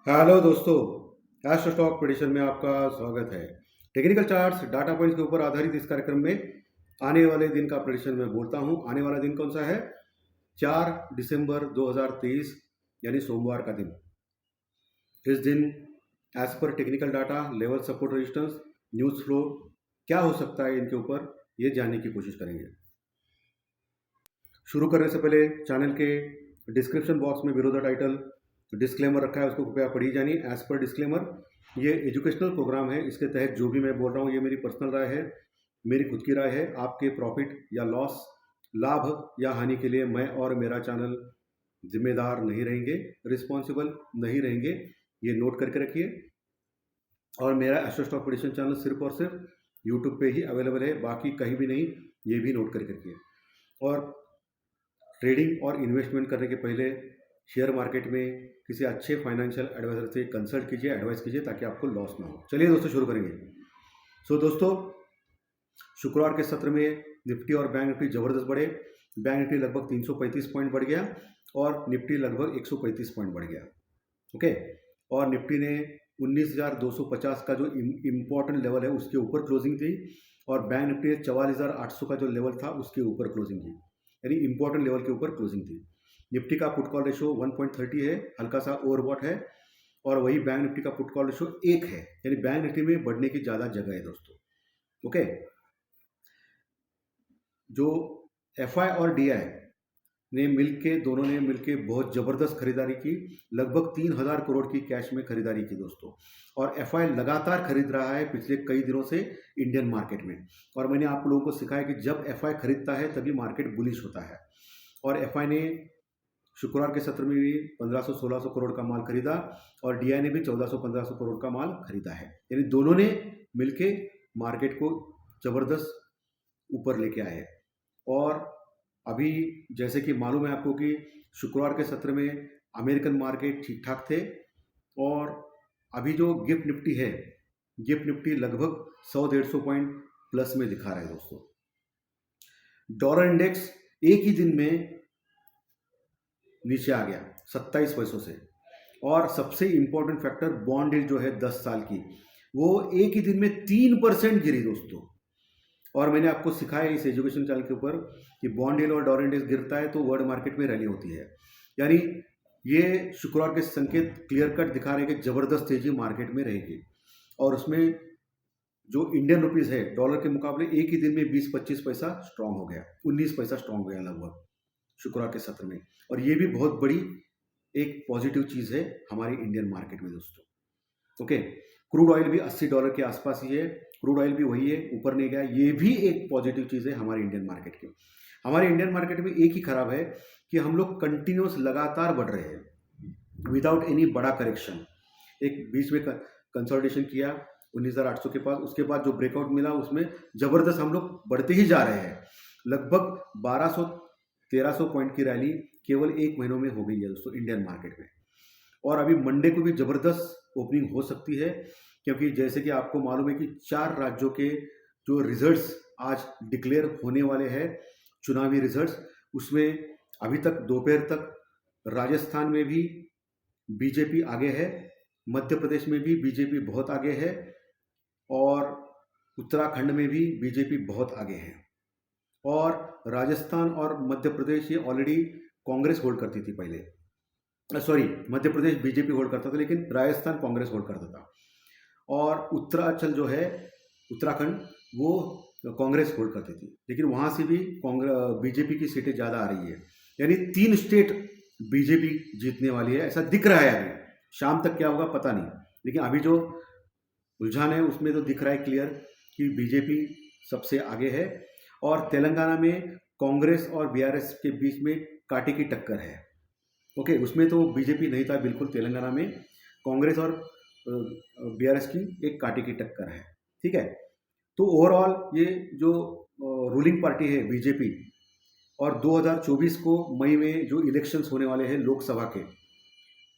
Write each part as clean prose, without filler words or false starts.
Hello दोस्तों, astro stock prediction में आपका स्वागत है। टेक्निकल चार्ट्स डाटा पॉइंट्स के ऊपर आधारित इस कार्यक्रम में आने वाले दिन का प्रेडिक्शन मैं बोलता हूं। आने वाला दिन कौन सा है? 4 दिसंबर 2023 यानी सोमवार का दिन। इस दिन एज पर technical data, level, support, resistance, news flow क्या हो सकता है इनके ऊपर ये जानने की कोशिश करेंगे। शुरू करने से पहले चैनल के डिस्क्रिप्शन बॉक्स में बिलो द टाइटल डिस्क्लेमर रखा है, उसको कृपया पढ़ी जानिए। एज पर डिस्क्लेमर, ये एजुकेशनल प्रोग्राम है। इसके तहत जो भी मैं बोल रहा हूँ ये मेरी पर्सनल राय है, मेरी खुद की राय है। आपके प्रॉफिट या लॉस, लाभ या हानि के लिए मैं और मेरा चैनल जिम्मेदार नहीं रहेंगे, रिस्पॉन्सिबल नहीं रहेंगे, ये नोट करके रखिए। और मेरा एस्ट्रो स्टॉक प्रेडिक्शन चैनल सिर्फ और सिर्फ यूट्यूब पे ही अवेलेबल है, बाकी कहीं भी नहीं, ये भी नोट करके रखिए। और ट्रेडिंग और इन्वेस्टमेंट करने के पहले शेयर मार्केट में किसी अच्छे फाइनेंशियल एडवाइजर से कंसल्ट कीजिए, एडवाइस कीजिए, ताकि आपको लॉस ना हो। चलिए दोस्तों शुरू करेंगे। दोस्तों, शुक्रवार के सत्र में निफ्टी और बैंक निफ्टी जबरदस्त बढ़े। बैंक निफ्टी लगभग 335 पॉइंट बढ़ गया और निफ्टी लगभग 135 पॉइंट बढ़ गया। ओके, और निफ्टी ने 19,250 का जो इम्पोर्टेंट लेवल है उसके ऊपर क्लोजिंग थी, और बैंक निफ्टी ने 44,800 का जो लेवल था उसके ऊपर क्लोजिंग थी, यानी इंपॉर्टेंट लेवल के ऊपर क्लोजिंग थी। निफ्टी का पुट कॉल रेशो 1.30 है, हल्का सा ओवरबॉट है, और वही बैंक निफ्टी का पुट कॉल रेशो 1 है, यानी बैंक निफ्टी में बढ़ने की ज़्यादा जगह है दोस्तों। ओके, जो एफआई और डीआई ने मिलके, दोनों ने मिलके बहुत ज़बरदस्त खरीदारी की। लगभग 3,000 करोड़ की कैश में खरीदारी की दोस्तों। और एफआई लगातार खरीद रहा है पिछले कई दिनों से इंडियन मार्केट में। और मैंने आप लोगों को सिखाया कि जब एफआई खरीदता है तभी मार्केट बुलिश होता है। और एफआई ने शुक्रवार के सत्र में भी 1500-1600 करोड़ का माल खरीदा, और डीआई ने भी 1400-1500 करोड़ का माल खरीदा है, यानी दोनों ने मिलके मार्केट को ज़बरदस्त ऊपर लेके आए हैं। और अभी जैसे कि मालूम है आपको कि शुक्रवार के सत्र में अमेरिकन मार्केट ठीक ठाक थे, और अभी जो गिफ्ट निफ्टी है, गिफ्ट निफ्टी लगभग 100-150 पॉइंट प्लस में दिखा रहा है दोस्तों। डॉलर इंडेक्स एक ही दिन में नीचे आ गया 27 पैसों से। और सबसे इंपॉर्टेंट फैक्टर बॉन्ड यील्ड जो है 10 साल की, वो एक ही दिन में 3% गिरी दोस्तों। और मैंने आपको सिखाया इस एजुकेशन चैनल के ऊपर कि बॉन्ड यील्ड और डॉलर इंडेक्स गिरता है तो वर्ल्ड मार्केट में रैली होती है, यानी ये शुक्रवार के संकेत क्लियर कट दिखा रहे हैं कि जबरदस्त तेजी मार्केट में रहेगी। और उसमें जो इंडियन रुपीज़ है डॉलर के मुकाबले एक ही दिन में 20-25 पैसा स्ट्रांग हो गया, 19 पैसा स्ट्रांग हो गया लगभग शुक्रवार के सत्र में। और ये भी बहुत बड़ी एक पॉजिटिव चीज़ है हमारी इंडियन मार्केट में दोस्तों। ओके, क्रूड ऑयल भी $80 के आसपास ही है, क्रूड ऑयल भी वही है, ऊपर नहीं गया, ये भी एक पॉजिटिव चीज़ है हमारी इंडियन मार्केट की। हमारे इंडियन मार्केट में एक ही खराब है कि हम लोग कंटिन्यूस लगातार बढ़ रहे हैं विदाउट एनी बड़ा करेक्शन। एक बीच में कंसोलिडेशन किया 19,800 के पास, उसके बाद जो ब्रेकआउट मिला उसमें ज़बरदस्त हम लोग बढ़ते ही जा रहे हैं। लगभग 1200-1300 पॉइंट की रैली केवल एक महीनों में हो गई है दोस्तों इंडियन मार्केट में। और अभी मंडे को भी ज़बरदस्त ओपनिंग हो सकती है, क्योंकि जैसे कि आपको मालूम है कि 4 राज्यों के जो रिजल्ट्स आज डिक्लेयर होने वाले हैं, चुनावी रिजल्ट्स, उसमें अभी तक दोपहर तक राजस्थान में भी बीजेपी आगे है, मध्य प्रदेश में भी बीजेपी बहुत आगे है, और उत्तराखंड में भी बीजेपी बहुत आगे है। और राजस्थान और मध्य प्रदेश ये ऑलरेडी कांग्रेस होल्ड करती थी पहले, sorry, Madhya Pradesh BJP hold करता था लेकिन राजस्थान कांग्रेस होल्ड करता था। और उत्तरांचल जो है, उत्तराखंड, वो कांग्रेस होल्ड करती थी, लेकिन वहाँ से भी बीजेपी की सीटें ज़्यादा आ रही है, यानी 3 स्टेट बीजेपी जीतने वाली है, ऐसा दिख रहा है। अभी शाम तक क्या होगा पता नहीं, लेकिन अभी जो रुझान है उसमें तो दिख रहा है क्लियर कि बीजेपी सबसे आगे है। और तेलंगाना में कांग्रेस और बीआरएस के बीच में कांटे की टक्कर है। ओके, उसमें तो बीजेपी नहीं था बिल्कुल, तेलंगाना में कांग्रेस और बीआरएस की एक कांटे की टक्कर है। ठीक है, तो ओवरऑल ये जो रूलिंग पार्टी है बीजेपी, और 2024 को मई में जो इलेक्शंस होने वाले हैं लोकसभा के,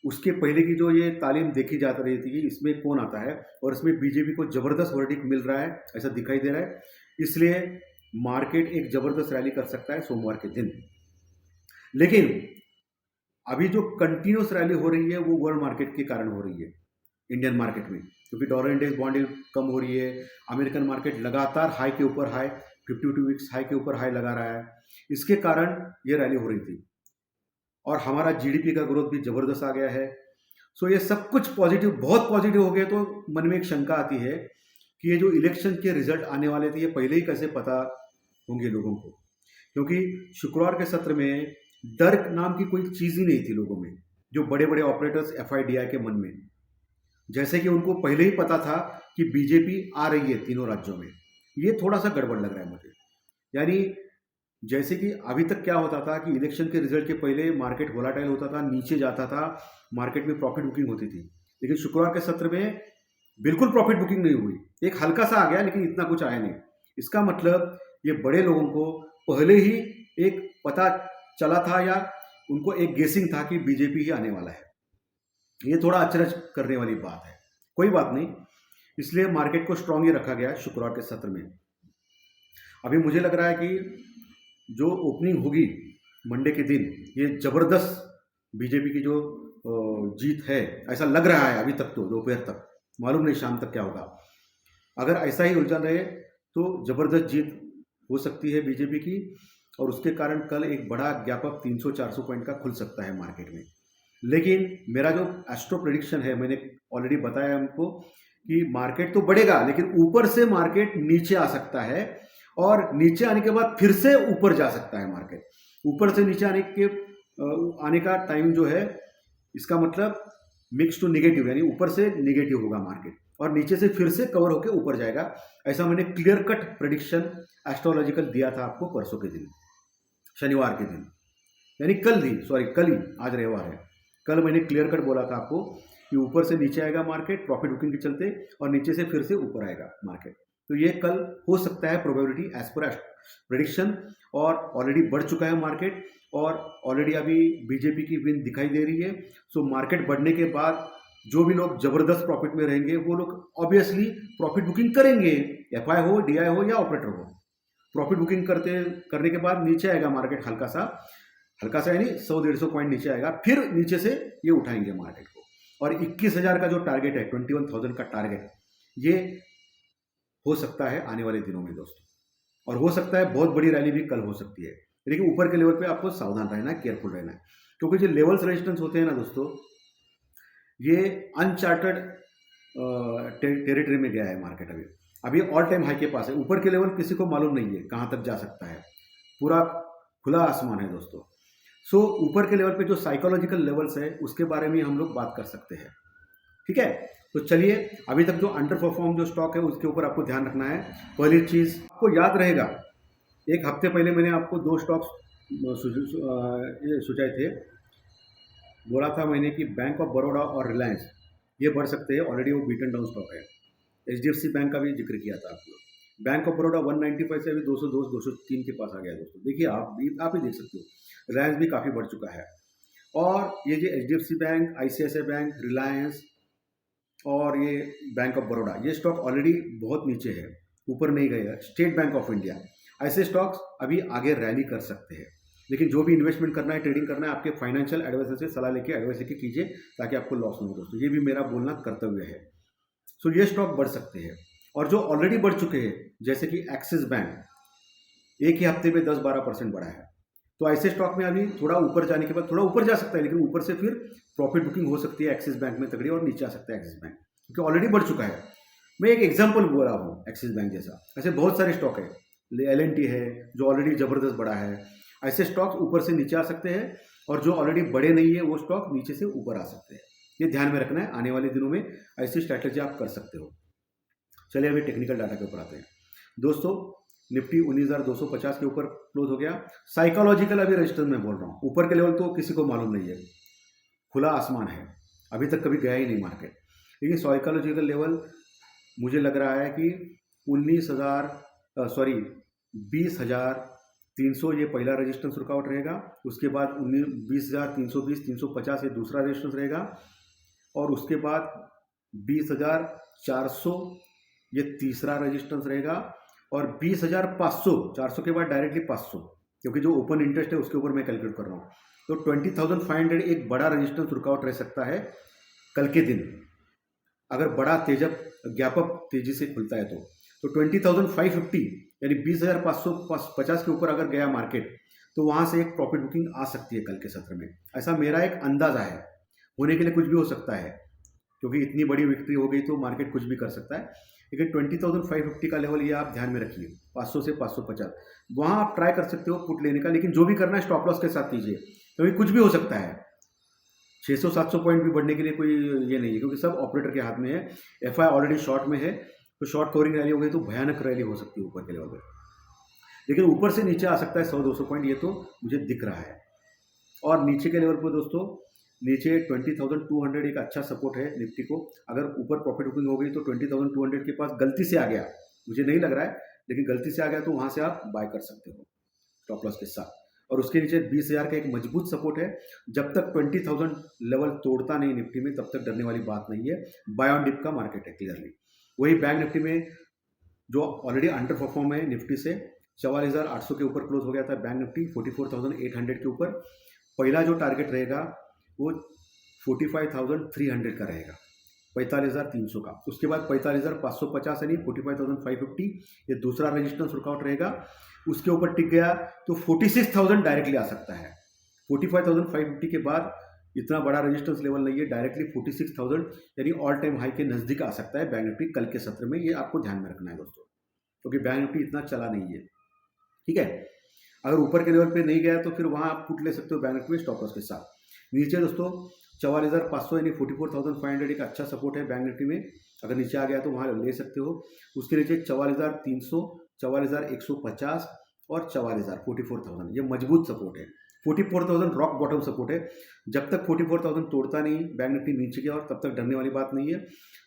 उसके पहले की जो ये तालीम देखी जा रही थी कि इसमें कौन आता है, और इसमें बीजेपी को ज़बरदस्त वर्डिक्ट मिल रहा है ऐसा दिखाई दे रहा है। इसलिए मार्केट एक ज़बरदस्त रैली कर सकता है सोमवार के दिन। लेकिन अभी जो कंटिन्यूस रैली हो रही है वो वर्ल्ड मार्केट के कारण हो रही है, इंडियन मार्केट में, क्योंकि डॉलर इंडेक्स बॉन्ड यील्ड कम हो रही है, अमेरिकन मार्केट लगातार हाई के ऊपर हाई, 52 वीक्स हाई के ऊपर हाई लगा रहा है, इसके कारण ये रैली हो रही थी। और हमारा जीडीपी का ग्रोथ भी जबरदस्त आ गया है। सो ये सब कुछ पॉजिटिव, बहुत पॉजिटिव हो गया, तो मन में एक शंका आती है कि ये जो इलेक्शन के रिजल्ट आने वाले थे ये पहले ही कैसे पता होंगे लोगों को, क्योंकि शुक्रवार के सत्र में डर नाम की कोई चीज़ ही नहीं थी लोगों में, जो बड़े बड़े ऑपरेटर्स एफआईडीआई के मन में, जैसे कि उनको पहले ही पता था कि बीजेपी आ रही है तीनों राज्यों में। ये थोड़ा सा गड़बड़ लग रहा है मुझे। यानी जैसे कि अभी तक क्या होता था कि इलेक्शन के रिजल्ट के पहले मार्केट वोलाटाइल होता था, नीचे जाता था, मार्केट में प्रॉफिट बुकिंग होती थी, लेकिन शुक्रवार के सत्र में बिल्कुल प्रॉफिट बुकिंग नहीं हुई। एक हल्का सा आ गया लेकिन इतना कुछ आया नहीं। इसका मतलब ये बड़े लोगों को पहले ही एक पता चला था, या उनको एक गेसिंग था कि बीजेपी ही आने वाला है। ये थोड़ा अचरज करने वाली बात है, कोई बात नहीं, इसलिए मार्केट को स्ट्रांग ही रखा गया शुक्रवार के सत्र में। अभी मुझे लग रहा है कि जो ओपनिंग होगी मंडे के दिन, ये जबरदस्त बीजेपी की जो जीत है, ऐसा लग रहा है अभी तक, तो दोपहर तक, मालूम नहीं शाम तक क्या होगा। अगर ऐसा ही उलझन रहे तो जबरदस्त जीत हो सकती है बीजेपी की, और उसके कारण कल एक बड़ा गैप अप 300-400 पॉइंट का खुल सकता है मार्केट में। लेकिन मेरा जो एस्ट्रो प्रेडिक्शन है, मैंने ऑलरेडी बताया हमको कि मार्केट तो बढ़ेगा लेकिन ऊपर से मार्केट नीचे आ सकता है, और नीचे आने के बाद फिर से ऊपर जा सकता है मार्केट। ऊपर से नीचे आने का टाइम जो है, इसका मतलब मिक्स टू निगेटिव, यानी ऊपर से निगेटिव होगा मार्केट और नीचे से फिर से कवर होकर ऊपर जाएगा। ऐसा मैंने क्लियर कट प्रेडिक्शन एस्ट्रोलॉजिकल दिया था आपको परसों के दिन, शनिवार के दिन, यानी कल ही, आज रविवार है, कल मैंने क्लियर कट बोला था आपको कि ऊपर से नीचे आएगा मार्केट प्रॉफिट बुकिंग के चलते, और नीचे से फिर से ऊपर आएगा मार्केट। तो ये कल हो सकता है प्रोबेबिलिटी एज पर प्रेडिक्शन, और ऑलरेडी बढ़ चुका है मार्केट, और ऑलरेडी अभी बीजेपी की विन दिखाई दे रही है। सो मार्केट बढ़ने के बाद जो भी लोग जबरदस्त प्रॉफिट में रहेंगे वो लोग ऑब्वियसली प्रॉफिट बुकिंग करेंगे, एफआई हो, डीआई हो या ऑपरेटर हो। प्रॉफिट बुकिंग करने के बाद नीचे आएगा मार्केट, हल्का सा यानी 100-150 पॉइंट नीचे आएगा, फिर नीचे से ये उठाएंगे मार्केट को। और 21,000 का जो टारगेट है, 21,000 का टारगेट, ये हो सकता है आने वाले दिनों में दोस्तों, और हो सकता है बहुत बड़ी रैली भी कल हो सकती है। लेकिन ऊपर के लेवल पे आपको सावधान रहना है, केयरफुल रहना है, क्योंकि जो लेवल्स रेजिस्टेंस होते हैं ना दोस्तों, ये अनचार्टेड टेरिटरी में गया है मार्केट। अभी ऑल टाइम हाई के पास है। ऊपर के लेवल किसी को मालूम नहीं है कहाँ तक जा सकता है, पूरा खुला आसमान है दोस्तों। सो ऊपर के लेवल पे जो साइकोलॉजिकल लेवल्स है उसके बारे में हम लोग बात कर सकते हैं, ठीक है। तो चलिए, अभी तक जो अंडर परफॉर्म जो स्टॉक है उसके ऊपर आपको ध्यान रखना है। पहली चीज़ आपको याद रहेगा, एक हफ्ते पहले मैंने आपको 2 स्टॉक्स सुझाए थे। बोला था मैंने कि बैंक ऑफ बड़ौदा और रिलायंस ये बढ़ सकते हैं, ऑलरेडी वो बीटन डाउन स्टॉक है। एचडीएफसी बैंक का भी जिक्र किया था आपको। बैंक ऑफ बड़ौदा 195 से अभी 202-203 के पास आ गया दोस्तों। देखिए आप ही देख सकते हो, रिलायंस भी काफ़ी बढ़ चुका है। और ये जो HDFC bank, ICICI bank, Reliance और ये बैंक ऑफ बड़ौदा, ये स्टॉक ऑलरेडी बहुत नीचे है, ऊपर नहीं गए हैं। स्टेट बैंक ऑफ इंडिया, ऐसे स्टॉक्स अभी आगे रैली कर सकते हैं। लेकिन जो भी इन्वेस्टमेंट करना है, ट्रेडिंग करना है, आपके फाइनेंशियल एडवाइजर से सलाह लेके एडवाइस लेके कीजिए, ताकि आपको लॉस ना हो दोस्तों। ये भी मेरा बोलना कर्तव्य है। सो ये स्टॉक बढ़ सकते हैं, और जो ऑलरेडी बढ़ चुके हैं जैसे कि एक्सिस बैंक, एक ही हफ्ते में 10-12% बढ़ा है। तो ऐसे स्टॉक में अभी थोड़ा ऊपर जाने के बाद थोड़ा ऊपर जा सकता है, लेकिन ऊपर से फिर प्रॉफिट बुकिंग हो सकती है एक्सिस बैंक में तगड़ी, और नीचे आ सकता है एक्सिस बैंक, क्योंकि ऑलरेडी बढ़ चुका है। मैं एक एग्जाम्पल बोल रहा हूँ एक्सिस बैंक जैसा। ऐसे बहुत सारे स्टॉक है, LNT है जो ऑलरेडी ज़बरदस्त बढ़ा है। ऐसे स्टॉक्स ऊपर से नीचे आ सकते हैं, और जो ऑलरेडी बड़े नहीं है वो स्टॉक नीचे से ऊपर आ सकते हैं। ये ध्यान में रखना है, आने वाले दिनों में ऐसी स्ट्रैटेजी आप कर सकते हो। चलिए अभी टेक्निकल डाटा के ऊपर आते हैं दोस्तों। निफ्टी 19,250 के ऊपर क्लोज हो गया। साइकोलॉजिकल अभी रजिस्टर में बोल रहा हूँ, ऊपर के लेवल तो किसी को मालूम नहीं है, खुला आसमान है, अभी तक कभी गया ही नहीं मार्केट। लेकिन साइकोलॉजिकल लेवल मुझे लग रहा है कि 20,300 ये पहला रेजिस्टेंस रुकावट रहेगा। उसके बाद 20,320-350 ये दूसरा रेजिस्टेंस रहेगा, और उसके बाद 20,400 ये तीसरा रेजिस्टेंस रहेगा, और 20,500, 400 के बाद डायरेक्टली 500, क्योंकि जो ओपन इंटरेस्ट है उसके ऊपर मैं कैलकुलेट कर रहा हूँ। तो 20,500 एक बड़ा रेजिस्टेंस रुकावट रह सकता है कल के दिन, अगर बड़ा तेजब गैप अप तेजी से खुलता है तो 20,550 यानी 20,550 के ऊपर अगर गया मार्केट तो वहाँ से एक प्रॉफिट बुकिंग आ सकती है कल के सत्र में। ऐसा मेरा एक अंदाज़ा है, होने के लिए कुछ भी हो सकता है, क्योंकि इतनी बड़ी विक्ट्री हो गई तो मार्केट कुछ भी कर सकता है। लेकिन 20,550 का लेवल ये आप ध्यान में रखिए, 500 से 550 वहाँ आप ट्राई कर सकते हो पुट लेने का, लेकिन जो भी करना है स्टॉप लॉस के साथ कीजिए, क्योंकि कुछ भी हो सकता है। 600-700 पॉइंट भी बढ़ने के लिए कोई ये नहीं है, क्योंकि सब ऑपरेटर के हाथ में है। एफआई ऑलरेडी शॉर्ट में है, तो शॉर्ट कवरिंग रैली हो गई तो भयानक रैली हो सकती है ऊपर के लेवल पर, लेकिन ऊपर से नीचे आ सकता है 100-200 पॉइंट, ये तो मुझे दिख रहा है। और नीचे के लेवल पर दोस्तों, नीचे 20,200 एक अच्छा सपोर्ट है निफ्टी को। अगर ऊपर प्रॉफिट बुकिंग हो गई तो 20,200 के पास गलती से आ गया, मुझे नहीं लग रहा है, लेकिन गलती से आ गया तो वहाँ से आप बाय कर सकते हो स्टॉप लॉस के साथ। और उसके नीचे 20,000 का एक मजबूत सपोर्ट है। जब तक 20,000 लेवल तोड़ता नहीं निफ्टी में, तब तक डरने वाली बात नहीं है। बाय ऑन डिप का मार्केट है क्लियरली। वही बैंक निफ्टी में जो ऑलरेडी अंडर परफॉर्म है निफ्टी से, 44,800 के ऊपर क्लोज हो गया था बैंक निफ्टी, 44,800 के ऊपर। पहला जो टारगेट रहेगा वो 45,300 का रहेगा, 45,300 का। उसके बाद 45,550 यानी 45,550 ये दूसरा रेजिस्टेंस रुकावट रहेगा। उसके ऊपर टिक गया तो 46,000 डायरेक्टली आ सकता है। 45,550 के बाद इतना बड़ा रेजिस्टेंस लेवल नहीं है, डायरेक्टली 46,000 यानी ऑल टाइम हाई के नज़दीक आ सकता है बैंक निफ्टी कल के सत्र में। ये आपको ध्यान में रखना है दोस्तों, क्योंकि बैंक निफ्टी इतना चला नहीं है, ठीक है। अगर ऊपर के लेवल पे नहीं गया तो फिर वहाँ आप पुट ले सकते हो बैंक निफ्टी में स्टॉप लॉस के साथ। नीचे दोस्तों 44,500 यानी 44,500 एक अच्छा सपोर्ट है बैंक निफ्टी में, अगर नीचे आ गया तो वहाँ ले सकते हो। उसके नीचे 44,300, 44,150 और 44,000 ये मजबूत सपोर्ट है। 44,000 रॉक बॉटम सपोर्ट है। जब तक 44,000 तोड़ता नहीं बैंक निफ्टी नीचे गया, और तब तक डरने वाली बात नहीं है।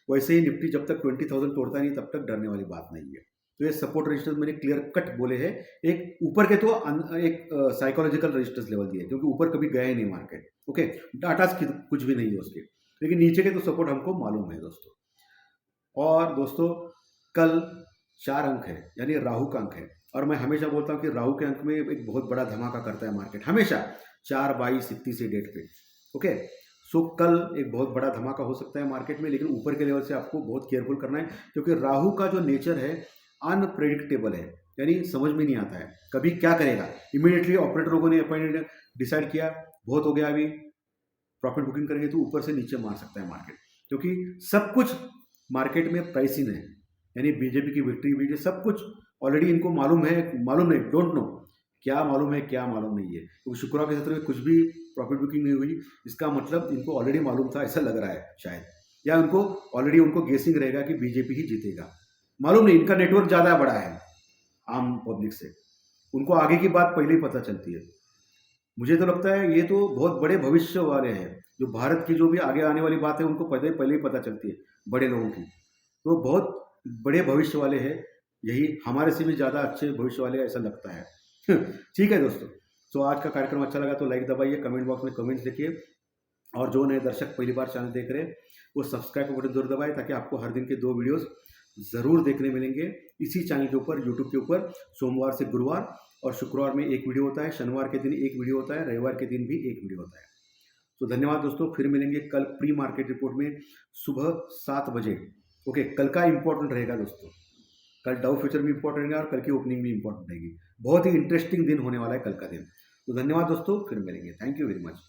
वैसे ही निफ्टी जब तक 20,000 तोड़ता नहीं तब तक डरने वाली बात नहीं है। तो ये सपोर्ट रेजिस्टेंस मैंने क्लियर कट बोले हैं। एक ऊपर के तो एक साइकोलॉजिकल रेजिस्टेंस लेवल दिए, क्योंकि ऊपर कभी गया ही नहीं मार्केट, ओके। डाटा कुछ भी नहीं है उसके, लेकिन नीचे के तो सपोर्ट हमको मालूम है दोस्तों। और दोस्तों कल 4 अंक है, यानी राहु का अंक है, और मैं हमेशा बोलता हूँ कि राहु के अंक में एक बहुत बड़ा धमाका करता है मार्केट, हमेशा 4/22-31 डेट पे, ओके। सो कल एक बहुत बड़ा धमाका हो सकता है मार्केट में, लेकिन ऊपर के लेवल से आपको बहुत केयरफुल करना है, क्योंकि राहु का जो नेचर है अनप्रेडिक्टेबल है, यानी समझ में नहीं आता है कभी क्या करेगा। इमीडिएटली ऑपरेटर लोगों ने अपॉइंटेड डिसाइड किया, बहुत हो गया, अभी प्रॉफिट बुकिंग करेंगे तो ऊपर से नीचे मार सकता है मार्केट, क्योंकि सब कुछ मार्केट में प्राइसिंग है, यानी बीजेपी की विक्ट्री सब कुछ ऑलरेडी इनको मालूम है, मालूम नहीं, डोंट नो क्या मालूम है क्या मालूम नहीं है। क्योंकि शुक्रवार के सत्र में कुछ भी प्रॉफिट बुकिंग नहीं हुई, इसका मतलब इनको ऑलरेडी मालूम था, ऐसा लग रहा है शायद, या उनको ऑलरेडी उनको गेसिंग रहेगा कि बीजेपी ही जीतेगा। मालूम नहीं, इनका नेटवर्क ज़्यादा बड़ा है आम पब्लिक से, उनको आगे की बात पहले ही पता चलती है। मुझे तो लगता है ये तो बहुत बड़े भविष्य वाले हैं, जो भारत की जो भी आगे आने वाली बात है उनको पहले ही पता चलती है बड़े लोगों की, तो बहुत बड़े भविष्य वाले हैं, यही हमारे से भी ज़्यादा अच्छे भविष्य वाले ऐसा लगता है। ठीक है दोस्तों, तो आज का कार्यक्रम अच्छा लगा तो लाइक दबाइए, कमेंट बॉक्स में कमेंट्स लिखिए, और जो नए दर्शक पहली बार चैनल देख रहे हैं वो सब्सक्राइब का बटन जरूर दबाएं, ताकि आपको हर दिन के 2 वीडियोस ज़रूर देखने मिलेंगे इसी चैनल के ऊपर, यूट्यूब के ऊपर। सोमवार से गुरुवार और शुक्रवार में एक वीडियो होता है, शनिवार के दिन एक वीडियो होता है, रविवार के दिन भी एक वीडियो होता है। तो धन्यवाद दोस्तों, फिर मिलेंगे कल प्री मार्केट रिपोर्ट में सुबह 7 बजे, ओके। कल का इंपॉर्टेंट रहेगा दोस्तों, कल डाउ फ्यूचर भी इंपॉर्टेंट रहेगा और कल की ओपनिंग भी इंपॉर्टेंट रहेगी। बहुत ही इंटरेस्टिंग दिन होने वाला है कल का दिन। तो धन्यवाद दोस्तों, फिर मिलेंगे, थैंक यू वेरी मच।